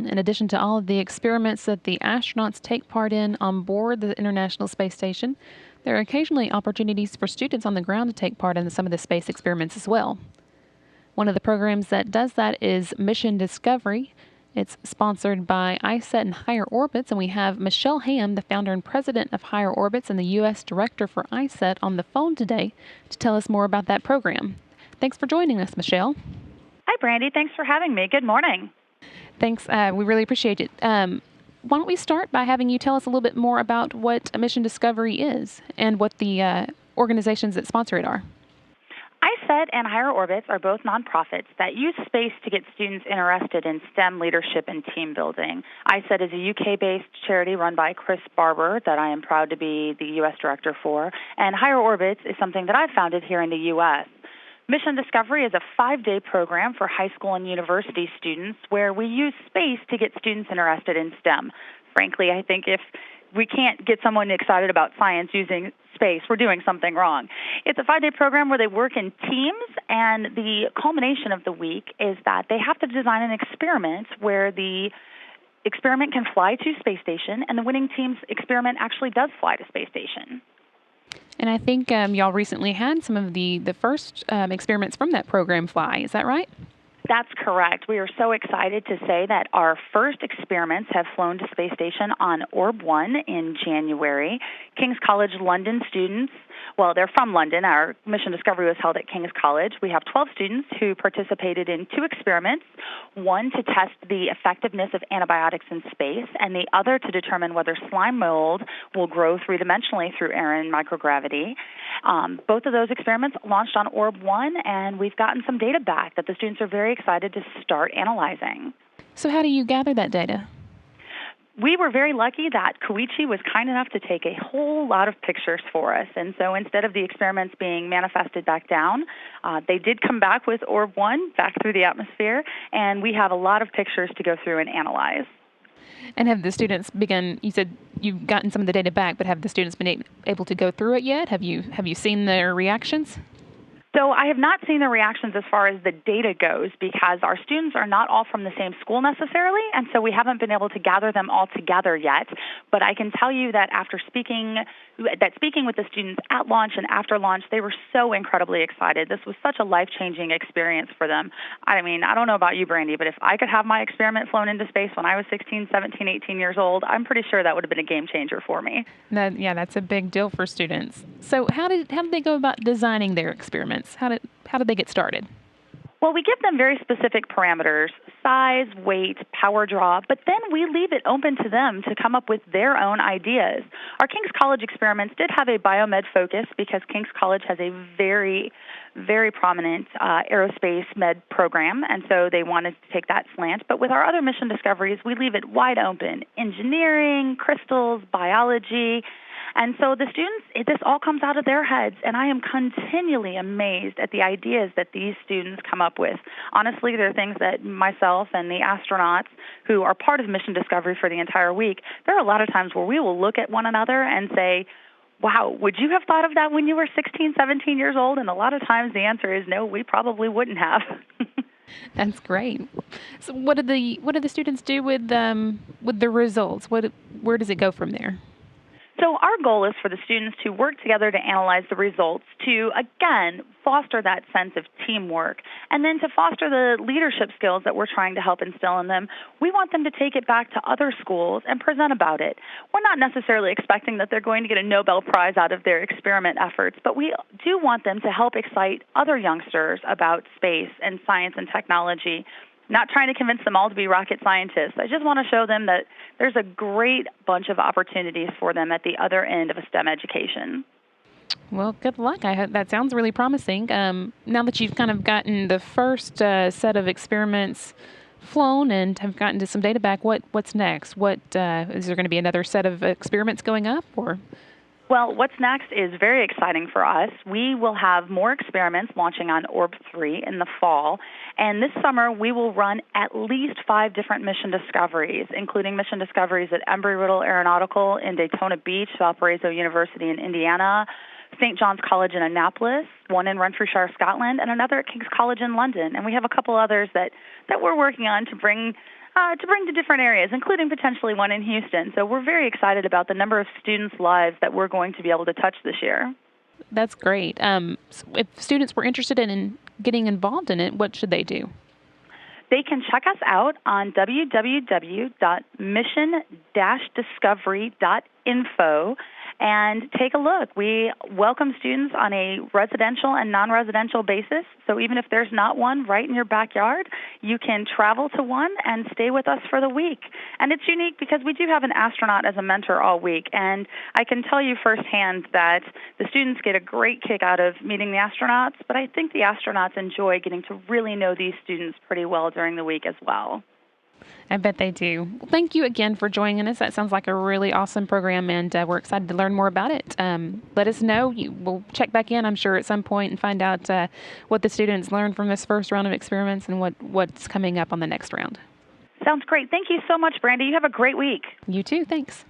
In addition to all of the experiments that the astronauts take part in on board the International Space Station, there are occasionally opportunities for students on the ground to take part in some of the space experiments as well. One of the programs that does that is Mission Discovery. It's sponsored by ICET and Higher Orbits, and we have Michelle Ham, the founder and president of Higher Orbits and the U.S. director for ICET, on the phone today to tell us more about that program. Thanks for joining us, Michelle. Hi, Brandy. Thanks for having me. Good morning. Thanks. We really appreciate it. Why don't we start by having you tell us a little bit more about what Mission Discovery is and what the organizations that sponsor it are? ICET and Higher Orbits are both nonprofits that use space to get students interested in STEM leadership and team building. ICET is a UK-based charity run by Chris Barber that I am proud to be the U.S. director for, and Higher Orbits is something that I've founded here in the U.S. Mission Discovery is a 5-day program for high school and university students where we use space to get students interested in STEM. Frankly, I think if we can't get someone excited about science using space, we're doing something wrong. It's a 5-day program where they work in teams, and the culmination of the week is that they have to design an experiment where the experiment can fly to space station, and the winning team's experiment actually does fly to space station. And I think y'all recently had some of the first experiments from that program fly. Is that right? That's correct. We are so excited to say that our first experiments have flown to space station on Orb-1 in January. King's College London students, well, they're from London. Our Mission Discovery was held at King's College. We have 12 students who participated in 2 experiments, one to test the effectiveness of antibiotics in space, and the other to determine whether slime mold will grow 3-dimensionally through air and microgravity. Both of those experiments launched on Orb-1, and we've gotten some data back that the students are very excited to start analyzing. So how do you gather that data? We were very lucky that Koichi was kind enough to take a whole lot of pictures for us. And so instead of the experiments being manifested back down, they did come back with Orb-1 back through the atmosphere, and we have a lot of pictures to go through and analyze. And have the students begun, you said you've gotten some of the data back, but have the students been able to go through it yet? Have you seen their reactions? So I have not seen the reactions as far as the data goes because our students are not all from the same school necessarily, and so we haven't been able to gather them all together yet. But I can tell you that after speaking with the students at launch and after launch, they were so incredibly excited. This was such a life-changing experience for them. I mean, I don't know about you, Brandy, but if I could have my experiment flown into space when I was 16, 17, 18 years old, I'm pretty sure that would have been a game changer for me. Yeah, that's a big deal for students. So how did they go about designing their experiments? How did they get started? Well, we give them very specific parameters, size, weight, power draw, but then we leave it open to them to come up with their own ideas. Our King's College experiments did have a biomed focus because King's College has a very, very prominent aerospace med program, and so they wanted to take that slant. But with our other mission discoveries, we leave it wide open. Engineering, crystals, biology. And so the students, this all comes out of their heads, and I am continually amazed at the ideas that these students come up with. Honestly, there are things that myself and the astronauts who are part of Mission Discovery for the entire week, there are a lot of times where we will look at one another and say, wow, would you have thought of that when you were 16, 17 years old? And a lot of times the answer is no, we probably wouldn't have. That's great. So what do the students do with the results? Where does it go from there? So our goal is for the students to work together to analyze the results, to, again, foster that sense of teamwork, and then to foster the leadership skills that we're trying to help instill in them. We want them to take it back to other schools and present about it. We're not necessarily expecting that they're going to get a Nobel Prize out of their experiment efforts, but we do want them to help excite other youngsters about space and science and technology. Not trying to convince them all to be rocket scientists. I just want to show them that there's a great bunch of opportunities for them at the other end of a STEM education. Well, good luck. I hope that sounds really promising. Now that you've kind of gotten the first set of experiments flown and have gotten to some data back, what's next? Is there going to be another set of experiments going up, or? Well, what's next is very exciting for us. We will have more experiments launching on Orb-3 in the fall, and this summer we will run at least 5 different mission discoveries, including mission discoveries at Embry-Riddle Aeronautical in Daytona Beach, Valparaiso University in Indiana, St. John's College in Annapolis, one in Renfrewshire, Scotland, and another at King's College in London. And we have a couple others that we're working on to bring to different areas, including potentially one in Houston. So we're very excited about the number of students' lives that we're going to be able to touch this year. That's great. If students were interested in getting involved in it, what should they do? They can check us out on www.mission-discovery.info and take a look. We welcome students on a residential and non-residential basis. So even if there's not one right in your backyard, you can travel to one and stay with us for the week. And it's unique because we do have an astronaut as a mentor all week. And I can tell you firsthand that the students get a great kick out of meeting the astronauts, but I think the astronauts enjoy getting to really know these students pretty well during the week as well. I bet they do. Well, thank you again for joining us. That sounds like a really awesome program, and we're excited to learn more about it. Let us know. We'll check back in, I'm sure, at some point and find out what the students learned from this first round of experiments and what's coming up on the next round. Sounds great. Thank you so much, Brandy. You have a great week. You too. Thanks.